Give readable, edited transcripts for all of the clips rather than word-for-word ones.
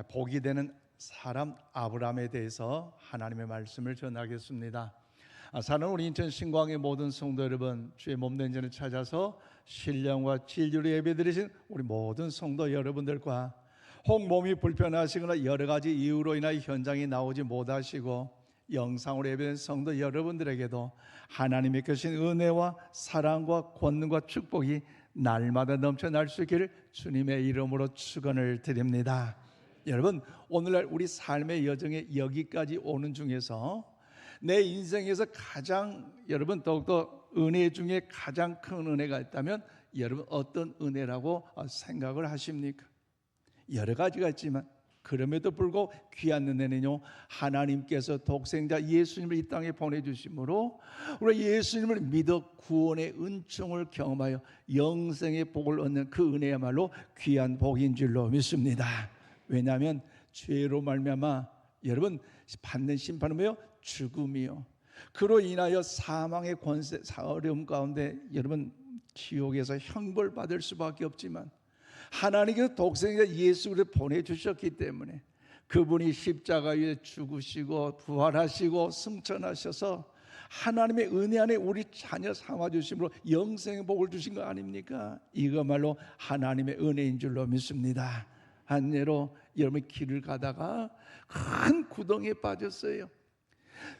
복이 되는 사람 아브라함에 대해서 하나님의 말씀을 전하겠습니다. 사는 우리 인천 신광의 모든 성도 여러분, 주의 몸된 전을 찾아서 신령과 진리로 예배드리신 우리 모든 성도 여러분들과 혹 몸이 불편하시거나 여러 가지 이유로 인하여 현장에 나오지 못하시고 영상으로 예배드리는 성도 여러분들에게도 하나님의 크신 은혜와 사랑과 권능과 축복이 날마다 넘쳐날 수 있기를 주님의 이름으로 축원을 드립니다. 여러분, 오늘날 우리 삶의 여정에 여기까지 오는 중에서 내 인생에서 가장 여러분 더욱더 은혜 중에 가장 큰 은혜가 있다면 여러분 어떤 은혜라고 생각을 하십니까? 여러 가지가 있지만 그럼에도 불구하고 귀한 은혜는요, 하나님께서 독생자 예수님을 이 땅에 보내주심으로 우리 예수님을 믿어 구원의 은총을 경험하여 영생의 복을 얻는 그 은혜야말로 귀한 복인 줄로 믿습니다. 왜냐하면 죄로 말미암아 여러분 받는 심판은 뭐요? 죽음이요. 그로 인하여 사망의 권세, 어려움 가운데 여러분 지옥에서 형벌받을 수밖에 없지만 하나님께서 독생자 예수를 보내주셨기 때문에 그분이 십자가 위에 죽으시고 부활하시고 승천하셔서 하나님의 은혜 안에 우리 자녀 삼아주심으로 영생의 복을 주신 거 아닙니까? 이거말로 하나님의 은혜인 줄로 믿습니다. 한 예로 여러분이 길을 가다가 큰 구덩이에 빠졌어요.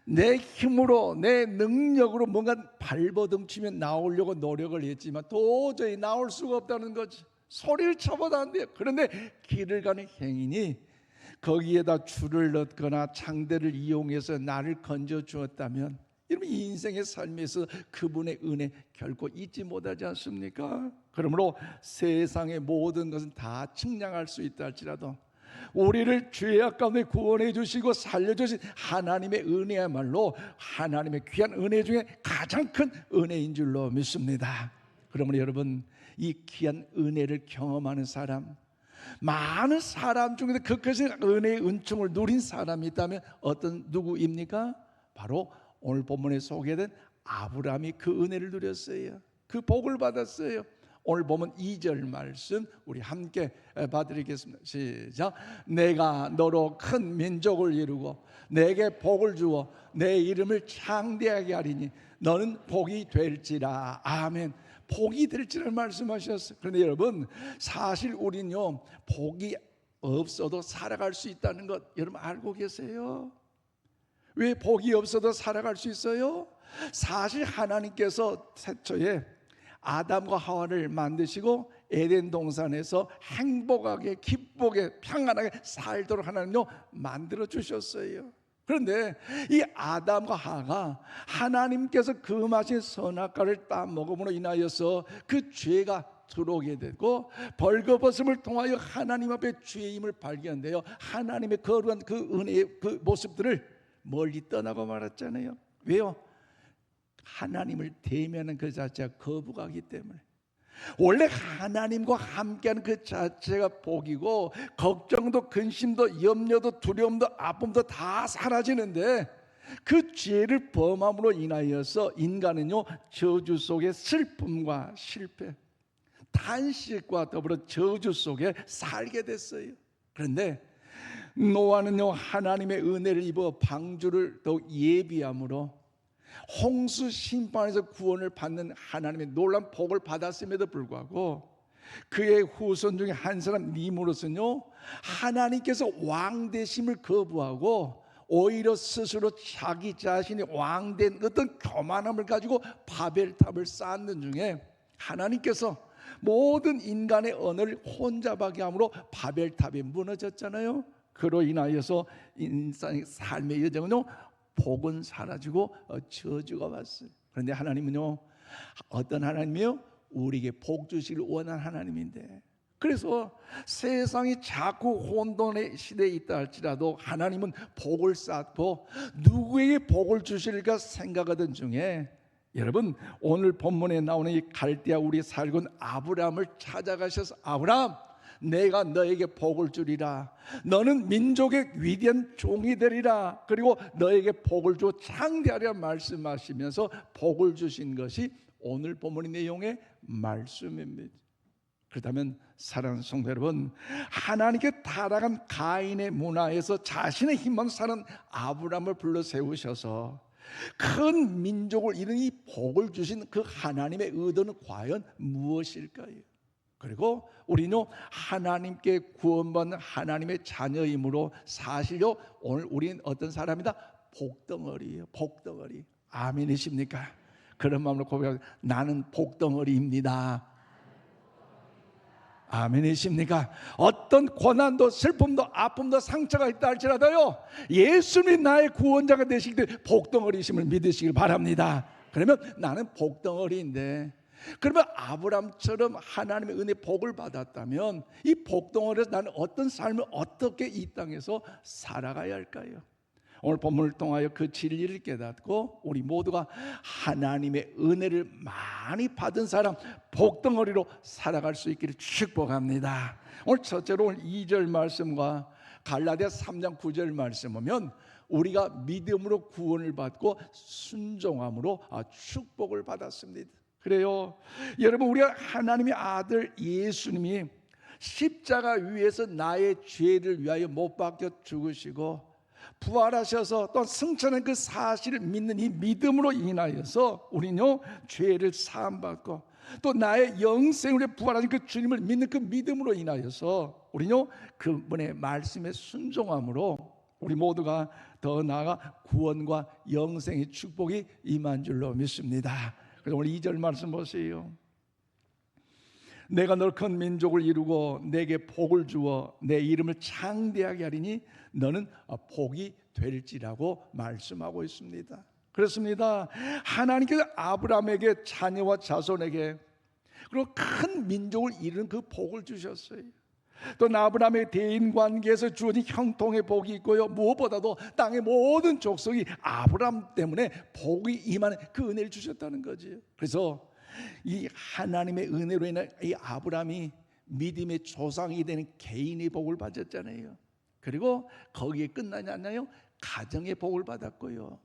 내 힘으로 내 능력으로 뭔가 발버둥치며 나오려고 노력을 했지만 도저히 나올 수가 없다는 거지. 소리를 쳐봐도 안 돼요. 그런데 길을 가는 행인이 거기에다 줄을 넣거나 창대를 이용해서 나를 건져 주었다면 여러분 이 인생의 삶에서 그분의 은혜 결코 잊지 못하지 않습니까? 그러므로 세상의 모든 것은 다 측량할 수 있다 할지라도 우리를 죄악 가운데 구원해 주시고 살려주신 하나님의 은혜야말로 하나님의 귀한 은혜 중에 가장 큰 은혜인 줄로 믿습니다. 그러므로 여러분 이 귀한 은혜를 경험하는 사람, 많은 사람 중에서 그 크신 은혜의 은총을 누린 사람이 있다면 어떤 누구입니까? 바로 오늘 본문에 소개된 아브라함이 그 은혜를 누렸어요. 그 복을 받았어요. 오늘 보면 2절 말씀 우리 함께 봐드리겠습니다. 시작. 내가 너로 큰 민족을 이루고 내게 복을 주어 내 이름을 창대하게 하리니 너는 복이 될지라. 아멘. 복이 될지를 말씀하셨어요. 그런데 여러분 사실 우리는요 복이 없어도 살아갈 수 있다는 것 여러분 알고 계세요? 왜 복이 없어도 살아갈 수 있어요? 사실 하나님께서 태초에 아담과 하와를 만드시고 에덴 동산에서 행복하게 기쁘게 평안하게 살도록 하나님요 만들어 주셨어요. 그런데 이 아담과 하와가 하나님께서 금하신 선악과를 따먹음으로 인하여서 그 죄가 들어오게 되고 벌거벗음을 통하여 하나님 앞에 죄임을 발견되어 하나님의 거룩한 그 은혜의 그 모습들을 멀리 떠나고 말았잖아요. 왜요? 하나님을 대면하는 그 자체가 거부가기 때문에. 원래 하나님과 함께하는 그 자체가 복이고 걱정도 근심도 염려도 두려움도 아픔도 다 사라지는데 그 죄를 범함으로 인하여서 인간은요 저주 속에 슬픔과 실패, 탄식과 더불어 저주 속에 살게 됐어요. 그런데 노아는요 하나님의 은혜를 입어 방주를 더욱 예비함으로 홍수 심판에서 구원을 받는 하나님의 놀라운 복을 받았음에도 불구하고 그의 후손 중에 한 사람 니므롯은요 하나님께서 왕되심을 거부하고 오히려 스스로 자기 자신이 왕된 어떤 교만함을 가지고 바벨탑을 쌓는 중에 하나님께서 모든 인간의 언어를 혼잡하게 함으로 바벨탑이 무너졌잖아요. 그로 인하여서 인간의 삶의 여정은요 복은 사라지고 저주가 왔어요. 그런데 하나님은요 어떤 하나님이요? 우리에게 복 주시기를 원하는 하나님인데 그래서 세상이 자꾸 혼돈의 시대에 있다 할지라도 하나님은 복을 쌓고 누구에게 복을 주실까 생각하던 중에 여러분 오늘 본문에 나오는 이 갈대아 우리 살군 아브라함을 찾아가셔서 아브라함 내가 너에게 복을 주리라. 너는 민족의 위대한 종이 되리라. 그리고 너에게 복을 주어 창대하리라 말씀하시면서 복을 주신 것이 오늘 본문의 내용의 말씀입니다. 그렇다면 사랑하는 성도 여러분, 하나님께 타락한 가인의 문화에서 자신의 힘만 사는 아브라함을 불러 세우셔서 큰 민족을 이룬 이 복을 주신 그 하나님의 의도는 과연 무엇일까요? 그리고 우리는 하나님께 구원받는 하나님의 자녀이므로 사실요, 오늘 우리는 어떤 사람이다? 복덩어리예요. 복덩어리. 아멘이십니까? 그런 마음으로 고백합니다. 나는 복덩어리입니다. 아멘이십니까? 어떤 고난도 슬픔도 아픔도 상처가 있다 할지라도요, 예수님이 나의 구원자가 되시기 때문에 복덩어리심을 믿으시길 바랍니다. 그러면 나는 복덩어리인데, 그러면 아브라함처럼 하나님의 은혜 복을 받았다면 이 복덩어리에서 나는 어떤 삶을 어떻게 이 땅에서 살아가야 할까요? 오늘 본문을 통하여 그 진리를 깨닫고 우리 모두가 하나님의 은혜를 많이 받은 사람, 복덩어리로 살아갈 수 있기를 축복합니다. 오늘 첫째로 오늘 2절 말씀과 갈라디아 3장 9절 말씀 보면 우리가 믿음으로 구원을 받고 순종함으로 축복을 받았습니다. 그래요, 여러분, 우리가 하나님의 아들 예수님이 십자가 위에서 나의 죄를 위하여 못 박혀 죽으시고 부활하셔서 또 승천한 그 사실을 믿는 이 믿음으로 인하여서 우리는요, 죄를 사함받고 또 나의 영생으로 부활하신 그 주님을 믿는 그 믿음으로 인하여서 우리는요, 그분의 말씀에 순종함으로 우리 모두가 더 나아가 구원과 영생의 축복이 임한 줄로 믿습니다. 그래서 오늘 2절 말씀 보세요. 내가 널 큰 민족을 이루고 내게 복을 주어 내 이름을 창대하게 하리니 너는 복이 될지라고 말씀하고 있습니다. 그렇습니다. 하나님께서 아브라함에게 자녀와 자손에게 그리고 큰 민족을 이루는 그 복을 주셨어요. 또 아브라함의 대인관계에서 주어진 형통의 복이 있고요, 무엇보다도 땅의 모든 족속이 아브라함 때문에 복이 임하는 그 은혜를 주셨다는 거지요. 그래서 이 하나님의 은혜로 인해 이 아브라함이 믿음의 조상이 되는 개인의 복을 받았잖아요. 그리고 거기에 끝나지 않나요? 가정의 복을 받았고요,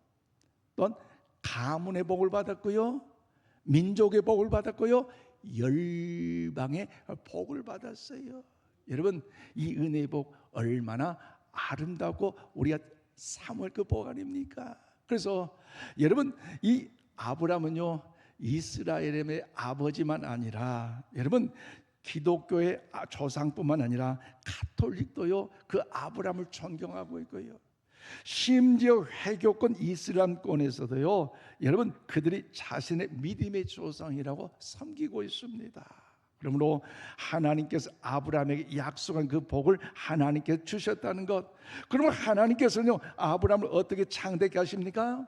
또 가문의 복을 받았고요, 민족의 복을 받았고요, 열방의 복을 받았어요. 여러분, 이 은혜의 복 얼마나 아름답고 우리가 사모할 그 복 아닙니까? 그래서 여러분, 이 아브라함은요, 이스라엘의 아버지만 아니라 여러분, 기독교의 조상뿐만 아니라 가톨릭도요, 그 아브라함을 존경하고 있고요, 심지어 회교권 이슬람권에서도요, 여러분, 그들이 자신의 믿음의 조상이라고 섬기고 있습니다. 그러므로 하나님께서 아브라함에게 약속한 그 복을 하나님께 주셨다는 것, 그러면 하나님께서는요, 아브라함을 어떻게 창대케 하십니까?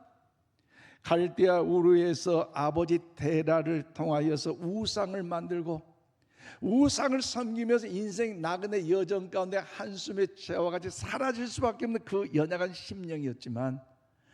갈대아 우르에서 아버지 데라를 통하여서 우상을 만들고 우상을 섬기면서 인생 나그네 여정 가운데 한숨의 채와 같이 사라질 수밖에 없는 그 연약한 심령이었지만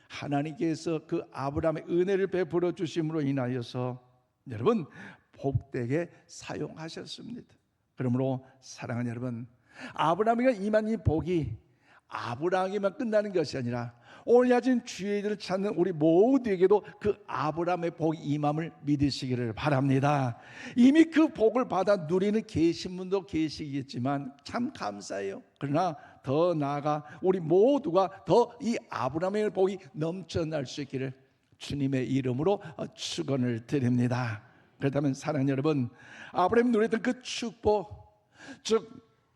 하나님께서 그 아브라함의 은혜를 베풀어 주심으로 인하여서 여러분, 복되게 사용하셨습니다. 그러므로 사랑하는 여러분, 아브라함에게 임한 이 복이 아브라함에게만 끝나는 것이 아니라 오늘 야진 주의 이름을 찾는 우리 모두에게도 그 아브라함의 복이 임함을 믿으시기를 바랍니다. 이미 그 복을 받아 누리는 계신 분도 계시겠지만 참 감사해요. 그러나 더 나아가 우리 모두가 더 이 아브라함의 복이 넘쳐날 수 있기를 주님의 이름으로 축원을 드립니다. 그렇다면 사랑하는 여러분, 아브라함이 누렸던 그 축복, 즉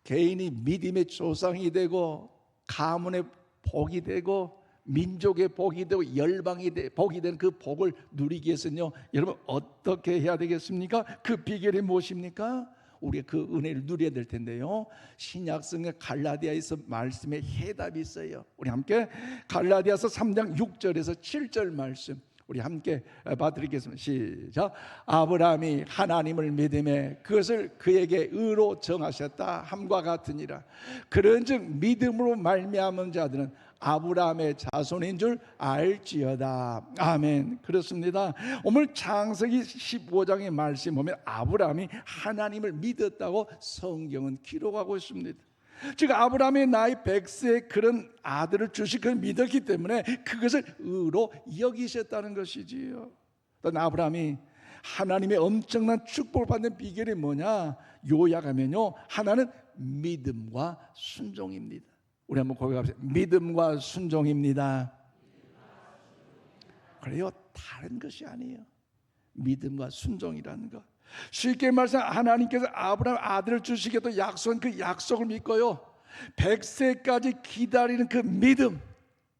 개인이 믿음의 조상이 되고 가문의 복이 되고 민족의 복이 되고 열방이 복이 되는 그 복을 누리기 위해서는요, 여러분 어떻게 해야 되겠습니까? 그 비결이 무엇입니까? 우리가 그 은혜를 누려야 될 텐데요, 신약성의 갈라디아에서 말씀에 해답이 있어요. 우리 함께 갈라디아서 3장 6절에서 7절 말씀 우리 함께 봐드리겠습니다. 시작. 아브라함이 하나님을 믿음에 그것을 그에게 의로 정하셨다 함과 같으니라. 그런즉 믿음으로 말미암은 자들은 아브라함의 자손인 줄 알지어다. 아멘. 그렇습니다. 오늘 창세기 15장의 말씀 보면 아브라함이 하나님을 믿었다고 성경은 기록하고 있습니다. 즉 아브라함이 나이 100세에 그런 아들을 주시 그걸 믿었기 때문에 그것을 의로 여기셨다는 것이지요. 또 아브라함이 하나님의 엄청난 축복을 받는 비결이 뭐냐? 요약하면요, 하나는 믿음과 순종입니다. 우리 한번 고백합시다. 믿음과 순종입니다. 그래요, 다른 것이 아니에요. 믿음과 순종이라는 것. 쉽게 말해서 하나님께서 아브라함 아들을 주시겠다고 약속한 그 약속을 믿고요, 100세까지 기다리는 그 믿음,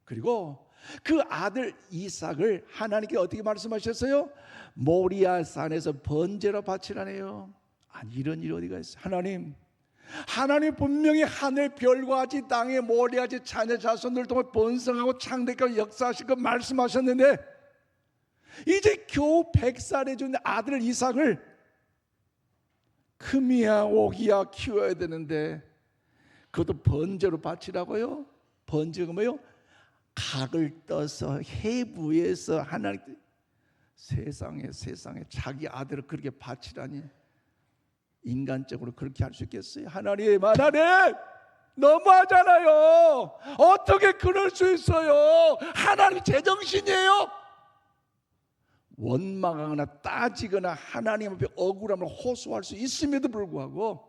그리고 그 아들 이삭을 하나님께 어떻게 말씀하셨어요? 모리아 산에서 번제로 바치라네요. 아니, 이런 일이 어디가 있어요? 하나님 분명히 하늘 별과 같이 땅에 모래같이 자녀 자손들 통해 번성하고 창대하고 역사하실 것 말씀하셨는데, 이제 겨우 100살에 준 아들 이삭을 금이야 오기야 키워야 되는데 그것도 번제로 바치라고요? 번제가 뭐요? 각을 떠서 해부에서 하나님, 세상에 자기 아들을 그렇게 바치라니, 인간적으로 그렇게 할 수 있겠어요? 하나님 너무하잖아요. 어떻게 그럴 수 있어요? 하나님 제정신이에요? 원망하거나 따지거나 하나님 앞에 억울함을 호소할 수 있음에도 불구하고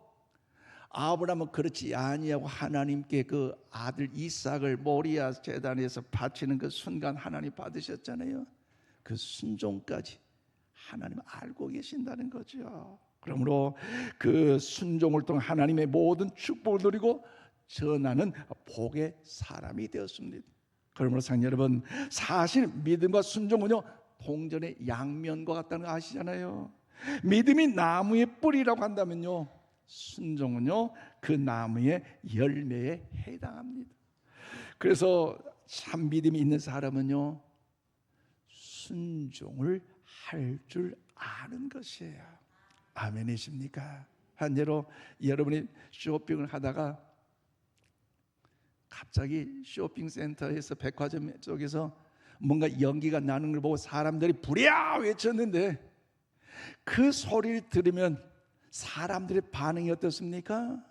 아브라함은 그렇지 아니하고 하나님께 그 아들 이삭을 모리아 제단에서 바치는 그 순간 하나님 받으셨잖아요. 그 순종까지 하나님 알고 계신다는 거죠. 그러므로 그 순종을 통해 하나님의 모든 축복을 누리고 전하는 복의 사람이 되었습니다. 그러므로 사랑하는 여러분, 사실 믿음과 순종은요, 동전의 양면과 같다는 거 아시잖아요. 믿음이 나무의 뿌리라고 한다면요, 순종은요 그 나무의 열매에 해당합니다. 그래서 참 믿음이 있는 사람은요, 순종을 할 줄 아는 것이에요. 아멘이십니까? 한 예로 여러분이 쇼핑을 하다가 갑자기 쇼핑센터에서 백화점 쪽에서 뭔가 연기가 나는 걸 보고 사람들이 부랴 외쳤는데, 그 소리를 들으면 사람들의 반응이 어떻습니까?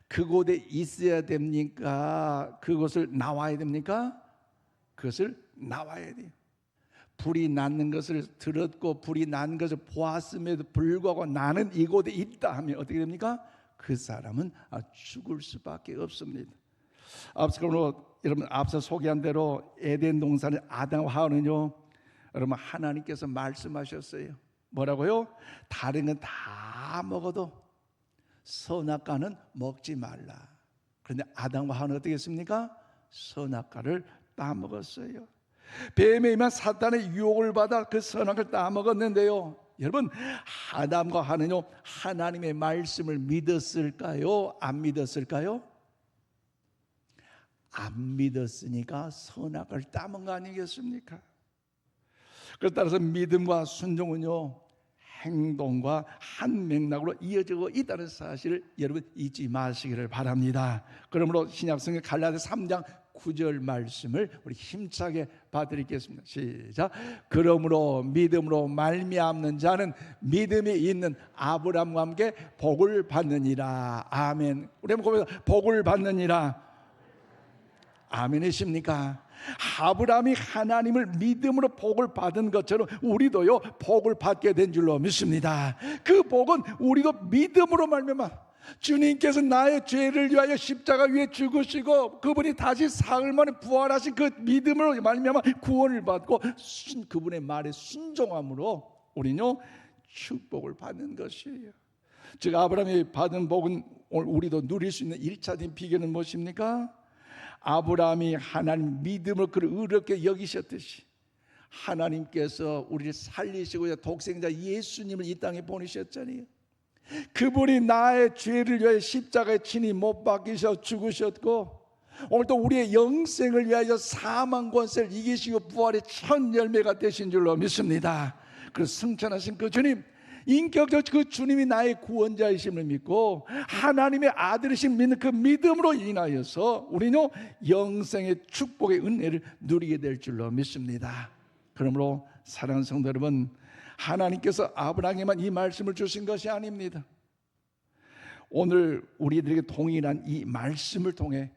그곳에 있어야 됩니까? 그곳을 나와야 됩니까? 그것을 나와야 돼요. 불이 났는 것을 들었고 불이 난 것을 보았음에도 불구하고 나는 이곳에 있다 하면 어떻게 됩니까? 그 사람은 죽을 수밖에 없습니다. 여러분 앞서 소개한 대로 에덴 동산의 아담과 하와는요, 여러분 하나님께서 말씀하셨어요. 뭐라고요? 다른 건 다 먹어도 선악과는 먹지 말라. 그런데 아담과 하와는 어떻게 했습니까? 선악과를 따먹었어요. 뱀에 임한 사탄의 유혹을 받아 그 선악을 따먹었는데요, 여러분 아담과 하와는요 하나님의 말씀을 믿었을까요? 안 믿었을까요? 안 믿었으니까 선악을 따먹은 거 아니겠습니까? 그래서 따라서 믿음과 순종은요 행동과 한 맥락으로 이어지고 있다는 사실을 여러분 잊지 마시기를 바랍니다. 그러므로 신약성경 갈라디아서 3장 9절 말씀을 우리 힘차게 봐드리겠습니다. 시작. 그러므로 믿음으로 말미암는 자는 믿음이 있는 아브라함과 함께 복을 받느니라. 아멘. 우리 한번 고백합시다. 복을 받느니라. 아멘이십니까? 아브라함이 하나님을 믿음으로 복을 받은 것처럼 우리도요 복을 받게 된 줄로 믿습니다. 그 복은 우리도 믿음으로 말미암아 주님께서 나의 죄를 위하여 십자가 위에 죽으시고 그분이 다시 사흘 만에 부활하신 그 믿음으로 말미암아 구원을 받고 그분의 말에 순종함으로 우리는요 축복을 받는 것이에요. 즉 아브라함이 받은 복은 오늘 우리도 누릴 수 있는 1차적인 비결은 무엇입니까? 아브라함이 하나님 믿음을 그를 의롭게 여기셨듯이 하나님께서 우리를 살리시고 독생자 예수님을 이 땅에 보내셨잖아요. 그분이 나의 죄를 위하여 십자가에 친히 못 박히셔 죽으셨고 오늘도 우리의 영생을 위하여 사망 권세를 이기시고 부활의 첫 열매가 되신 줄로 믿습니다. 그래서 승천하신 그 주님, 인격적 그 주님이 나의 구원자이심을 믿고 하나님의 아들이심 믿는 그 믿음으로 인하여서 우리는 영생의 축복의 은혜를 누리게 될 줄로 믿습니다. 그러므로 사랑하는 성도 여러분, 하나님께서 아브라함에게만 이 말씀을 주신 것이 아닙니다. 오늘 우리들에게 동일한 이 말씀을 통해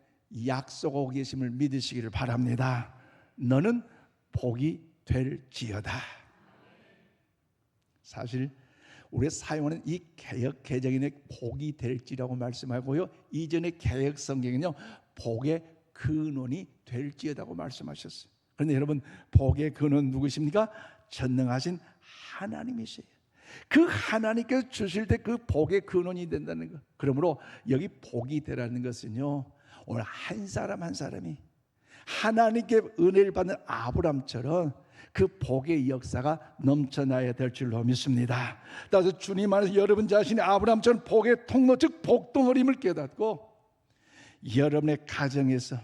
약속하고 계심을 믿으시기를 바랍니다. 너는 복이 될지어다. 사실 우리가 사용하는 이 개역 개정인의 복이 될지라고 말씀하고요, 이전의 개역 성경은요 복의 근원이 될지어다고 말씀하셨어요. 그런데 여러분, 복의 근원 누구십니까? 전능하신 하나님이세요. 그 하나님께서 주실 때 그 복의 근원이 된다는 것. 그러므로 여기 복이 되라는 것은요, 오늘 한 사람 한 사람이 하나님께 은혜를 받는 아브람처럼 그 복의 역사가 넘쳐나야 될 줄로 믿습니다. 따라서 주님 안에서 여러분 자신이 아브람처럼 복의 통로, 즉 복덩어림을 깨닫고 여러분의 가정에서,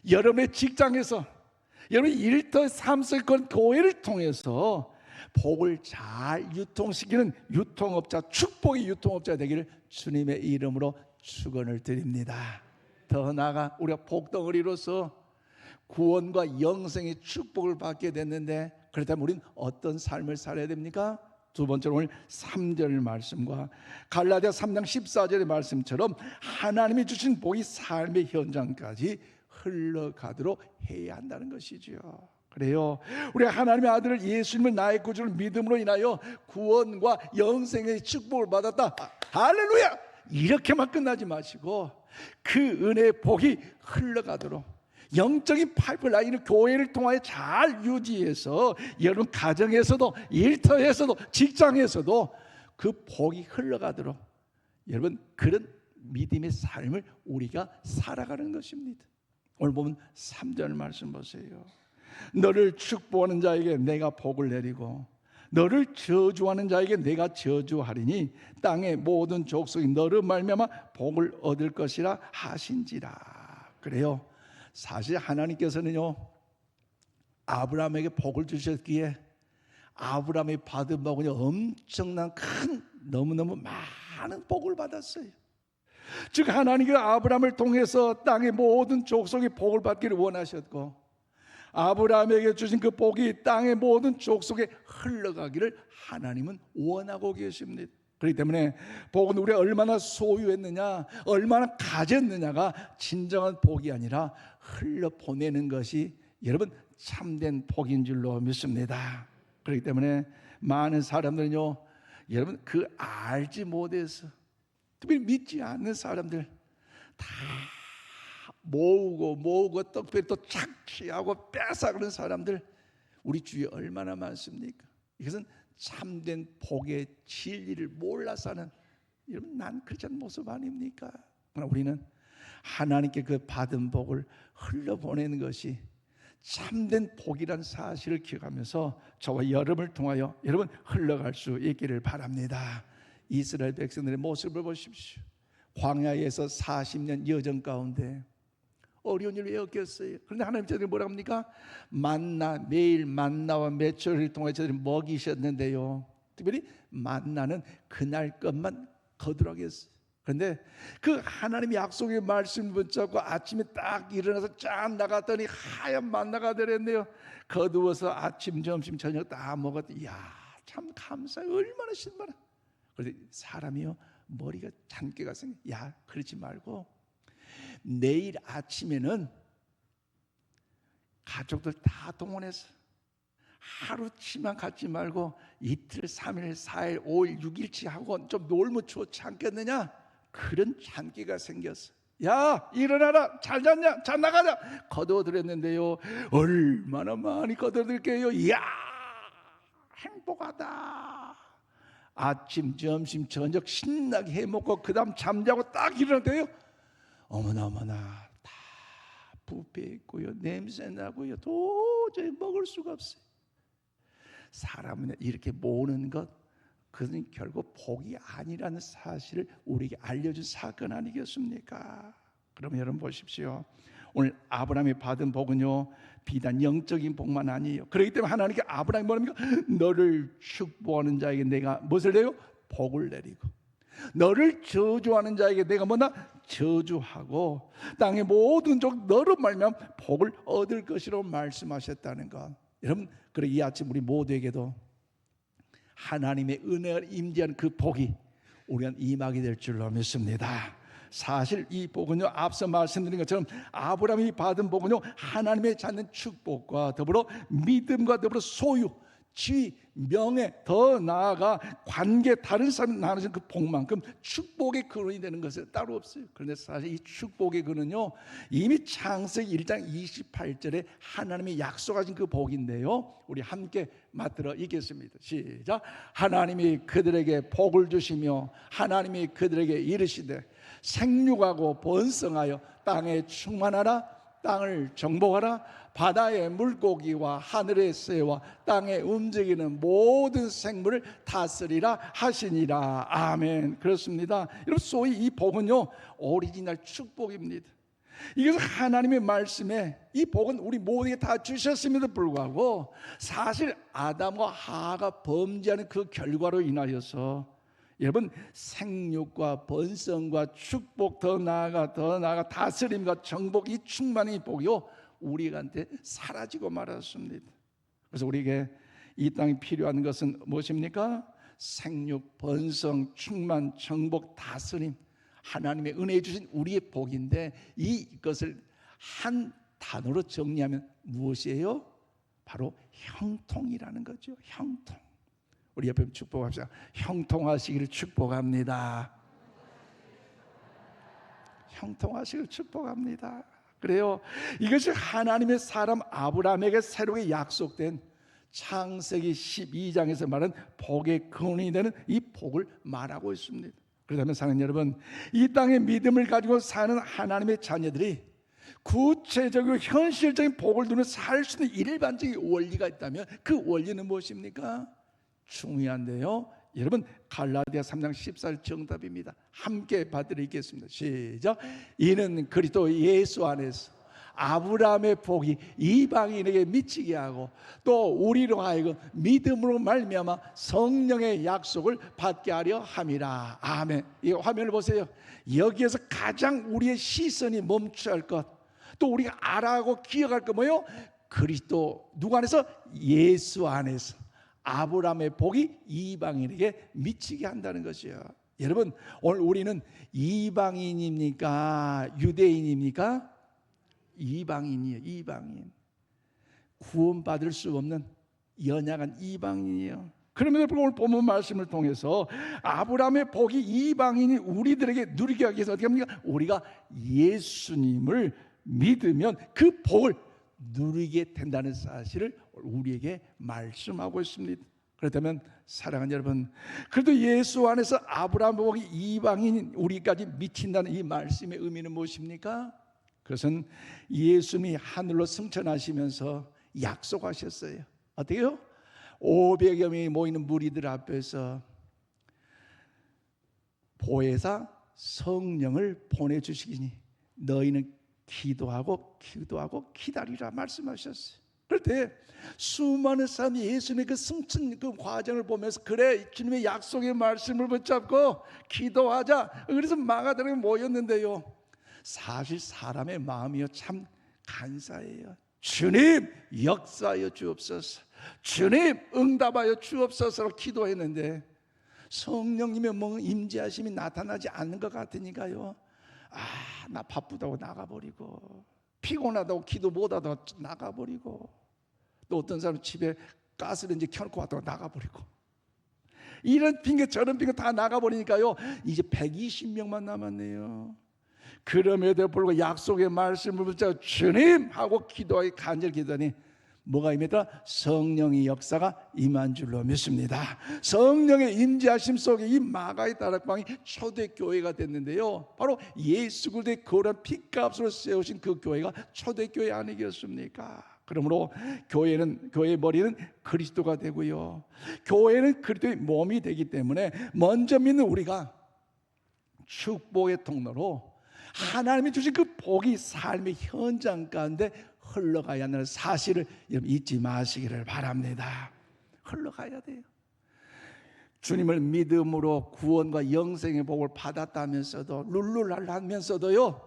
여러분의 직장에서, 여러분의 일터 삶속 교회를 통해서 복을 잘 유통시키는 유통업자, 축복의 유통업자 되기를 주님의 이름으로 축원을 드립니다. 더 나아가 우리가 복덩어리로서 구원과 영생의 축복을 받게 됐는데, 그렇다면 우리는 어떤 삶을 살아야 됩니까? 두 번째로 오늘 3절 말씀과 갈라디아 3장 14절의 말씀처럼 하나님이 주신 복이 삶의 현장까지 흘러가도록 해야 한다는 것이죠. 그래요, 우리 하나님의 아들을 예수님을 나의 구주를 믿음으로 인하여 구원과 영생의 축복을 받았다, 할렐루야! 이렇게만 끝나지 마시고 그 은혜의 복이 흘러가도록 영적인 파이프라인을 교회를 통하여 잘 유지해서 여러분 가정에서도, 일터에서도, 직장에서도 그 복이 흘러가도록 여러분 그런 믿음의 삶을 우리가 살아가는 것입니다. 오늘 보면 3절 말씀 보세요. 너를 축복하는 자에게 내가 복을 내리고 너를 저주하는 자에게 내가 저주하리니 땅의 모든 족속이 너를 말미암아 복을 얻을 것이라 하신지라. 그래요, 사실 하나님께서는요 아브라함에게 복을 주셨기에 아브라함이 받은 복은 엄청난 큰, 너무너무 많은 복을 받았어요. 즉 하나님께서 아브라함을 통해서 땅의 모든 족속이 복을 받기를 원하셨고, 아브라함에게 주신 그 복이 땅의 모든 족속에 흘러가기를 하나님은 원하고 계십니다. 그렇기 때문에 복은 우리가 얼마나 소유했느냐, 얼마나 가졌느냐가 진정한 복이 아니라 흘러보내는 것이 여러분 참된 복인 줄로 믿습니다. 그렇기 때문에 많은 사람들은요, 여러분 그 알지 못해서, 특별히 믿지 않는 사람들 다 모으고 특별히 또 착취하고 뺏어가는 사람들 우리 주위에 얼마나 많습니까? 이것은 참된 복의 진리를 몰라서 하는, 여러분 난 그렇지 않은 모습 아닙니까? 그러나 우리는 하나님께 그 받은 복을 흘려보내는 것이 참된 복이란 사실을 기억하면서 저와 여러분을 통하여 여러분 흘러갈 수 있기를 바랍니다. 이스라엘 백성들의 모습을 보십시오. 광야에서 40년 여정 가운데 어려운 일을 왜 겪었어요? 그런데 하나님 저들이 뭐라 합니까? 만나, 매일 만나와 매초를 통해 저들이 먹이셨는데요, 특별히 만나는 그날 것만 거두라겠어요. 그런데 그 하나님의 약속의 말씀을 붙잡고 아침에 딱 일어나서 쫙 나갔더니 하얀 만나가 되었네요. 거두어서 아침, 점심, 저녁 다 먹었더니 이야 참 감사해, 얼마나 신바라. 그런데 사람이요 머리가 잔깨가 생겨. 야 그러지 말고 내일 아침에는 가족들 다 동원해서 하루치만 갖지 말고 이틀, 3일, 4일, 5일, 6일치 하고 좀 놀면 좋지 않겠느냐? 그런 잔기가 생겼어. 야 일어나라, 잘 잤냐? 자 나가자. 거둬들였는데요 얼마나 많이 거둬들게요. 이야 행복하다. 아침, 점심, 저녁 신나게 해먹고 그 다음 잠자고 딱 일어났대요. 어머나 다 부패 있고요, 냄새 나고요, 도저히 먹을 수가 없어요. 사람은 이렇게 모으는 것, 그것은 결국 복이 아니라는 사실을 우리에게 알려준 사건 아니겠습니까? 그럼 여러분 보십시오. 오늘 아브라함이 받은 복은요 비단 영적인 복만 아니에요. 그렇기 때문에 하나님께 아브라함이 뭐랍니까? 너를 축복하는 자에게 내가 무엇을 내요? 복을 내리고 너를 저주하는 자에게 내가 뭐나 저주하고 땅의 모든 족 너로 말미암아 복을 얻을 것이라고 말씀하셨다는 것. 여러분 그래 이 아침 우리 모두에게도 하나님의 은혜가 임재한 그 복이 우리한테 임하게 될 줄로 믿습니다. 사실 이 복은요 앞서 말씀드린 것처럼 아브라함이 받은 복은요 하나님의 찾는 축복과 더불어 믿음과 더불어 소유, 지위, 명예, 더 나아가 관계, 다른 사람이 나누는 그 복만큼 축복의 근원이 되는 것은 따로 없어요. 그런데 사실 이 축복의 근원은요, 이미 창세기 1장 28절에 하나님이 약속하신 그 복인데요, 우리 함께 맞들어 읽겠습니다. 시작. 하나님이 그들에게 복을 주시며 하나님이 그들에게 이르시되 생육하고 번성하여 땅에 충만하라. 땅을 정복하라. 바다의 물고기와 하늘의 새와 땅에 움직이는 모든 생물을 다스리라 하시니라. 아멘. 그렇습니다. 여러분, 소위 이 복은요, 오리지널 축복입니다. 이것은 하나님의 말씀에, 이 복은 우리 모두에게 다 주셨음에도 불구하고 사실 아담과 하와가 범죄하는 그 결과로 인하여서 여러분, 생육과 번성과 축복, 더 나아가 다스림과 정복, 이 충만의 복이요, 우리한테 사라지고 말았습니다. 그래서 우리에게 이 땅에 필요한 것은 무엇입니까? 생육, 번성, 충만, 정복, 다스림, 하나님의 은혜에 주신 우리의 복인데, 이것을 한 단어로 정리하면 무엇이에요? 바로 형통이라는 거죠. 형통. 우리 옆에 축복합시다. 형통하시기를 축복합니다. 형통하시기를 축복합니다. 그래요. 이것이 하나님의 사람 아브라함에게 새롭게 약속된 창세기 12장에서 말한 복의 근원이 되는 이 복을 말하고 있습니다. 그렇다면 사랑하는 여러분, 이 땅의 믿음을 가지고 사는 하나님의 자녀들이 구체적이고 현실적인 복을 누려 살 수 있는 일반적인 원리가 있다면 그 원리는 무엇입니까? 중요한데요, 여러분, 갈라디아 3장 14절 정답입니다. 함께 받들어 읽겠습니다. 시작. 이는 그리스도 예수 안에서 아브라함의 복이 이방인에게 미치게 하고 또 우리로 하여금 믿음으로 말미암아 성령의 약속을 받게 하려 함이라. 아멘. 이 화면을 보세요. 여기에서 가장 우리의 시선이 멈춰야 할 것, 또 우리가 알아하고 기억할 것 뭐예요? 그리스도 누구 안에서? 예수 안에서 아브라함의 복이 이방인에게 미치게 한다는 것이요. 여러분, 오늘 우리는 이방인입니까? 유대인입니까? 이방인이에요. 이방인. 구원받을 수 없는 연약한 이방인이에요. 그러면서 오늘 본문 말씀을 통해서 아브라함의 복이 이방인이 우리들에게 누리게 하기 위해서 어떻게 합니까? 우리가 예수님을 믿으면 그 복을 누리게 된다는 사실을 우리에게 말씀하고 있습니다. 그렇다면 사랑하는 여러분, 그래도 예수 안에서 아브라함 복이 이방인 우리까지 미친다는 이 말씀의 의미는 무엇입니까? 그것은 예수님이 하늘로 승천하시면서 약속하셨어요. 어때요? 500여 명이 모이는 무리들 앞에서 보혜사 성령을 보내주시기니 너희는 기도하고 기다리라 말씀하셨어요. 그럴 때 수많은 사람이 예수님의 그 승천 그 과정을 보면서 그래, 주님의 약속의 말씀을 붙잡고 기도하자. 그래서 마가다락에 모였는데요, 사실 사람의 마음이요 참 간사해요. 주님 역사하여 주옵소서, 주님 응답하여 주옵소서로 기도했는데 성령님의 임재하심이 나타나지 않는 것 같으니까요, 나 바쁘다고 나가버리고, 피곤하다고 기도 못하다고 나가버리고, 또 어떤 사람은 집에 가스레인지 켜놓고 왔다고 나가버리고, 이런 핑계 저런 핑계 다 나가버리니까요, 이제 120명만 남았네요. 그럼에도 불구하고 약속의 말씀을 붙잡고 주님 하고 기도하기 간절히 기도하니 뭐가 임했다? 성령의 역사가 임한 줄로 믿습니다. 성령의 임재하심 속에 이 마가의 다락방이 초대교회가 됐는데요, 바로 예수 그리스도의 거룩한 피값으로 세우신 그 교회가 초대교회 아니겠습니까? 그러므로 교회의 머리는 그리스도가 되고요, 교회는 그리스도의 몸이 되기 때문에 먼저 믿는 우리가 축복의 통로로 하나님이 주신 그 복이 삶의 현장 가운데 흘러가야 하는 사실을 여러분 잊지 마시기를 바랍니다. 흘러가야 돼요. 주님을 믿음으로 구원과 영생의 복을 받았다면서도 룰루랄라면서도요,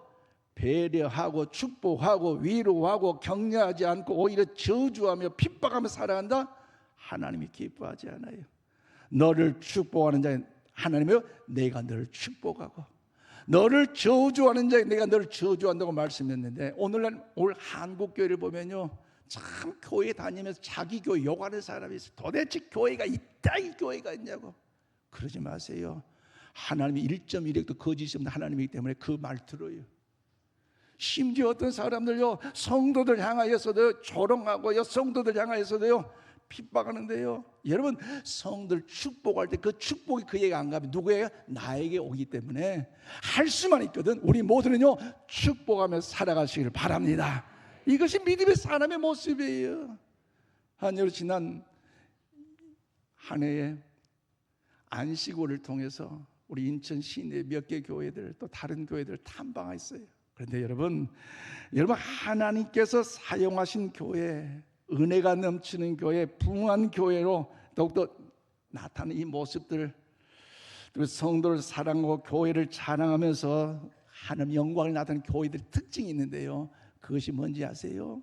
배려하고 축복하고 위로하고 격려하지 않고 오히려 저주하며 핍박하며 살아간다? 하나님이 기뻐하지 않아요. 너를 축복하는 자는 하나님이요, 내가 너를 축복하고 너를 저주하는 자에 내가 너를 저주한다고 말씀했는데, 오늘날 한국교회를 보면요, 참 교회 다니면서 자기 교회 욕하는 사람이 있어요. 도대체 교회가 이따위 교회가 있냐고. 그러지 마세요. 하나님이 1.1핵도 거짓이 없는 하나님이기 때문에 그 말 들어요. 심지어 어떤 사람들요, 성도들 향하여서도 조롱하고요, 성도들 향하여서도요 핍박하는데요. 여러분, 성도들 축복할 때 그 축복이 그에게 안 가면 누구에게? 나에게 오기 때문에 할 수만 있거든. 우리 모두는요 축복하며 살아가시기를 바랍니다. 이것이 믿음의 사람의 모습이에요. 한여름 지난 한 해에 안식월을 통해서 우리 인천 시내 몇 개 교회들 또 다른 교회들 탐방했어요. 그런데 여러분 하나님께서 사용하신 교회, 은혜가 넘치는 교회, 부흥한 교회로 더욱더 나타나는 이 모습들, 그리고 성도를 사랑하고 교회를 자랑하면서 하나님 영광을 나타내는 교회들의 특징이 있는데요. 그것이 뭔지 아세요?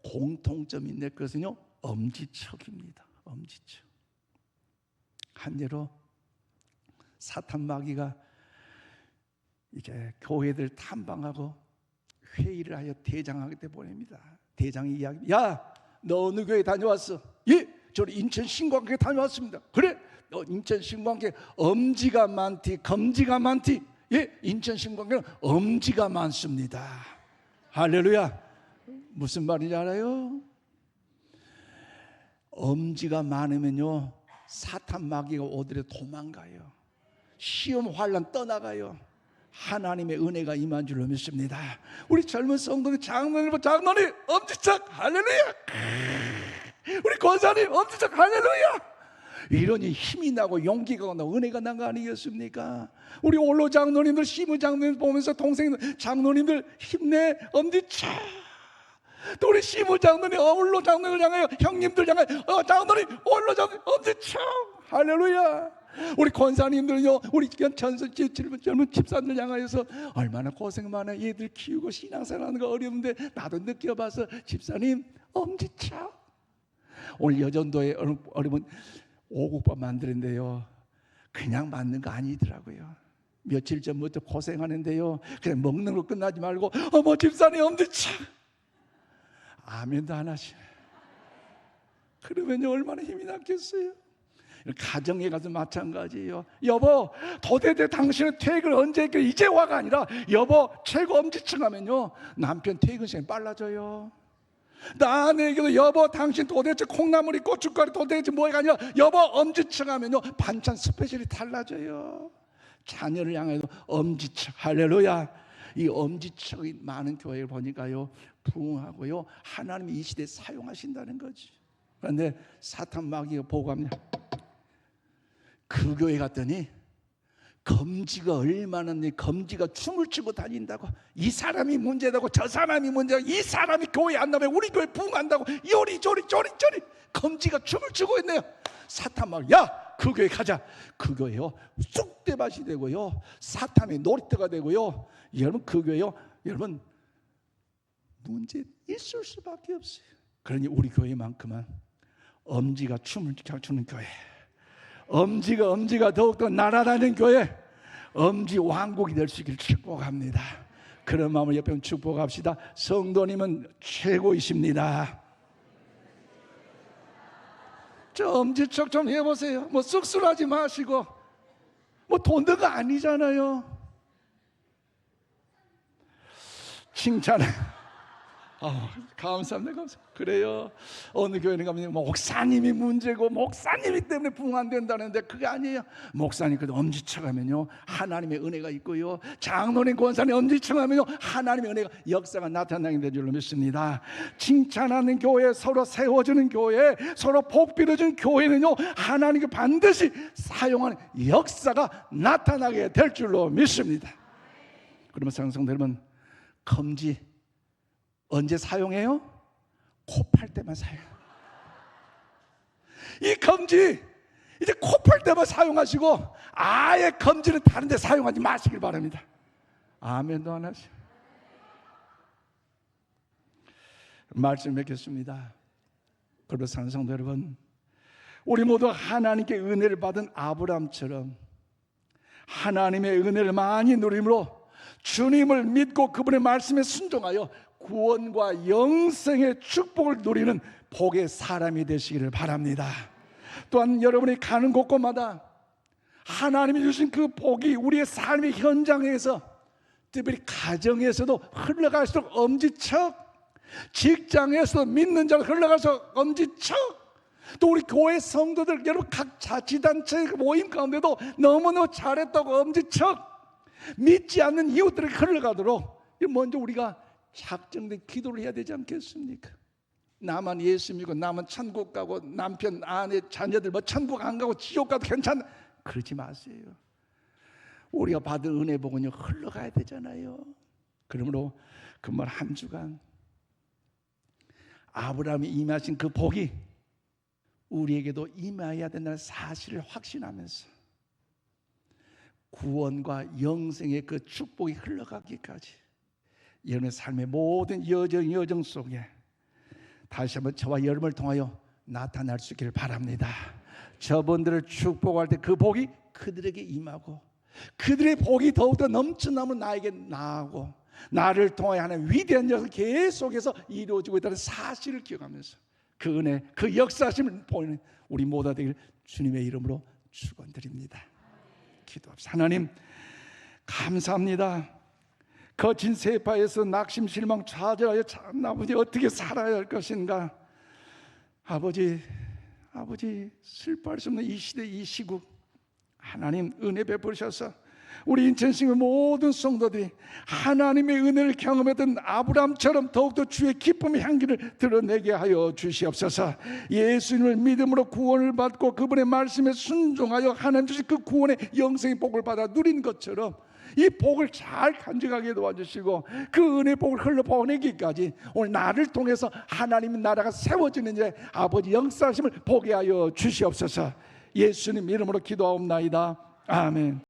공통점인데 그것은요 엄지척입니다. 엄지척. 한 예로 사탄 마귀가 이제 교회들 탐방하고 회의를 하여 대장에게 보냅니다. 대장이 이야기, 야, 너 어느 교회 다녀왔어? 예, 저는 인천 신광교회 다녀왔습니다. 그래, 너 인천 신광교회 엄지가 많디 검지가 많디? 예, 인천 신광교회는 엄지가 많습니다. 할렐루야. 무슨 말인지 알아요? 엄지가 많으면요 사탄 마귀가 오더라도 도망가요. 시험 환난 떠나가요. 하나님의 은혜가 임한 줄로 믿습니다. 우리 젊은 성도들 장로님 엄지척 할렐루야. 우리 권사님 엄지척 할렐루야. 이러니 힘이 나고 용기가 나고 은혜가 난 거 아니겠습니까? 우리 올로 장로님들, 시무 장로님 보면서 동생 장로님들 힘내 엄지척. 또 우리 시무 장로님, 올로 장로님을 향하여 형님들 향하여 장로님, 올로 장로님 엄지척 할렐루야. 우리 권사님들요, 우리 젊은 집사들 향하여서 얼마나 고생 많아. 얘들 키우고 신앙생활하는 거 어려운데 나도 느껴봐서 집사님 엄지척. 오늘 여전도에 어려운 오곡밥 만드는데요, 그냥 만든 거 아니더라고요. 며칠 전부터 고생하는데요, 그냥 먹는 거 끝나지 말고 어머 집사님 엄지척 아멘도 안 하시네. 그러면 얼마나 힘이 났겠어요. 가정에 가서 마찬가지예요. 여보, 도대체 당신은 퇴근 언제 했길래 이제 와가 아니라 여보 최고 엄지척 하면요 남편 퇴근 시간이 빨라져요. 나 아내에게도 여보 당신 도대체 콩나물이 고춧가루 도대체 뭐가 아니라 여보 엄지척 하면요 반찬 스페셜이 달라져요. 자녀를 향해도 엄지척 할렐루야. 이 엄지척이 많은 교회를 보니까요 부흥하고요 하나님이 이 시대에 사용하신다는 거지. 그런데 사탄 마귀가 보고합니다. 그 교회 갔더니 검지가 얼마나, 검지가 춤을 추고 다닌다고. 이 사람이 문제다고 저 사람이 문제다고. 이 사람이 교회 안 나면 우리 교회 부흥한다고. 요리조리 검지가 춤을 추고 있네요. 사탄 막, 야, 그 교회 가자. 그 교회요 쑥대밭이 되고요 사탄의 놀이터가 되고요. 여러분 그 교회요 여러분 문제 있을 수밖에 없어요. 그러니 우리 교회만큼은 엄지가 춤을 추는 교회, 엄지가 더욱더 날아다니는 교회, 엄지 왕국이 될 수 있기를 축복합니다. 그런 마음을 옆에 축복합시다. 성도님은 최고이십니다. 저 엄지척 좀 해보세요. 뭐 쑥스러워하지 마시고, 뭐 돈 든 거 아니잖아요. 칭찬해. 감사합니다. 그래요. 어느 교회는 가면 목사님이 문제고 목사님이 때문에 부흥 안 된다는데 그게 아니에요. 목사님 그래도 엄지척 하면요 하나님의 은혜가 있고요, 장로님 권사님 엄지척 하면요 하나님의 은혜가 역사가 나타나게 될 줄로 믿습니다. 칭찬하는 교회, 서로 세워주는 교회, 서로 복 빌어주는 교회는요 하나님께 반드시 사용하는 역사가 나타나게 될 줄로 믿습니다. 그러면 성도 여러분, 검지 언제 사용해요? 코 팔 때만 사용. 이 검지 이제 코 팔 때만 사용하시고 아예 검지는 다른 데 사용하지 마시길 바랍니다. 아멘도 안 하시고. 말씀 맺겠습니다. 그리고 산성도 여러분, 우리 모두 하나님께 은혜를 받은 아브라함처럼 하나님의 은혜를 많이 누림으로 주님을 믿고 그분의 말씀에 순종하여 구원과 영생의 축복을 누리는 복의 사람이 되시기를 바랍니다. 또한 여러분이 가는 곳곳마다 하나님이 주신 그 복이 우리의 삶의 현장에서, 특별히 가정에서도 흘러갈수록 엄지척, 직장에서도 믿는 자로 흘러가서 엄지척, 또 우리 교회 성도들 여러분 각 자치단체 모임 가운데도 너무너무 잘했다고 엄지척, 믿지 않는 이웃들에게 흘러가도록 먼저 우리가 작정된 기도를 해야 되지 않겠습니까? 나만 예수 믿고 나만 천국 가고 남편 아내 자녀들 뭐 천국 안 가고 지옥 가도 괜찮아, 그러지 마세요. 우리가 받은 은혜 복은요 흘러가야 되잖아요. 그러므로 금방 한 주간 아브라함이 임하신 그 복이 우리에게도 임해야 된다는 사실을 확신하면서 구원과 영생의 그 축복이 흘러가기까지 여러분의 삶의 모든 여정 속에 다시 한번 저와 여러분을 통하여 나타날 수 있기를 바랍니다. 저분들을 축복할 때 그 복이 그들에게 임하고 그들의 복이 더욱더 넘쳐나면 나에게 나아오고 나를 통하여 하는 위대한 역사가 계속해서 이루어지고 있다는 사실을 기억하면서 그 은혜, 그 역사심을 보이는 우리 모두 되길 주님의 이름으로 축원드립니다. 기도합시다. 하나님 감사합니다. 거친 세파에서 낙심 실망 좌절하여 참 아버지 어떻게 살아야 할 것인가. 아버지 슬퍼할 수 없는 이 시대 이 시국 하나님 은혜 베푸셔서 우리 인천신의 모든 성도들이 하나님의 은혜를 경험했던 아브라함처럼 더욱더 주의 기쁨의 향기를 드러내게 하여 주시옵소서. 예수님을 믿음으로 구원을 받고 그분의 말씀에 순종하여 하나님 주신 그 구원의 영생의 복을 받아 누린 것처럼 이 복을 잘 간직하게 도와주시고 그 은혜의 복을 흘러보내기까지 오늘 나를 통해서 하나님의 나라가 세워지는 일에 아버지 역사하심을 보게 하여 주시옵소서. 예수님 이름으로 기도하옵나이다. 아멘.